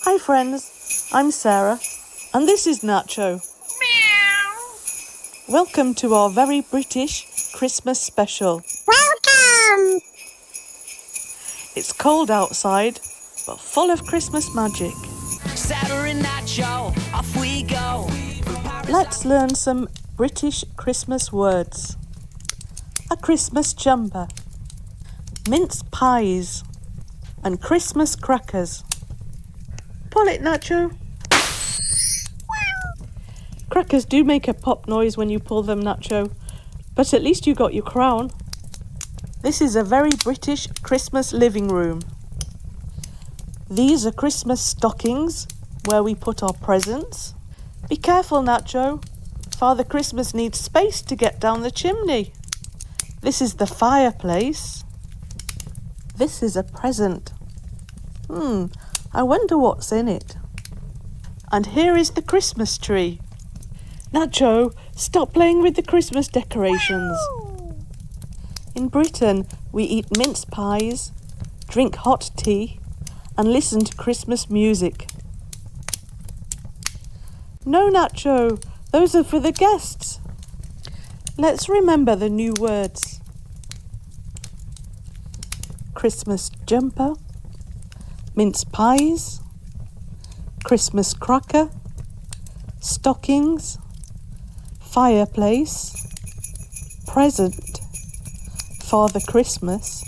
Hi friends, I'm Sarah and this is Nacho. Meow. Welcome to our very British Christmas special. Welcome. It's cold outside, but full of Christmas magic. Sarah and Nacho, off we go. Let's learn some British Christmas words. A Christmas jumper, mince pies, and Christmas crackers. Pull it, Nacho. Crackers do make a pop noise when you pull them, Nacho, but at least you got your crown. This is a very British Christmas living room. These are Christmas stockings where we put our presents. Be careful, Nacho. Father Christmas needs space to get down the chimney. This is the fireplace. This is a present. I wonder what's in it. And here is the Christmas tree. Nacho, stop playing with the Christmas decorations. In Britain, we eat mince pies, drink hot tea, and listen to Christmas music. No, Nacho, those are for the guests. Let's remember the new words. Christmas jumper, mince pies, Christmas cracker, stockings, fireplace, present, Father Christmas,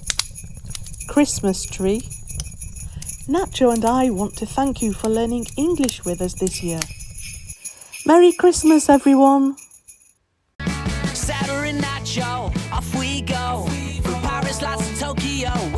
Christmas tree. Nacho and I want to thank you for learning English with us this year. Merry Christmas, everyone! Sarah and Nacho, off we go. From Paris, Last to Tokyo.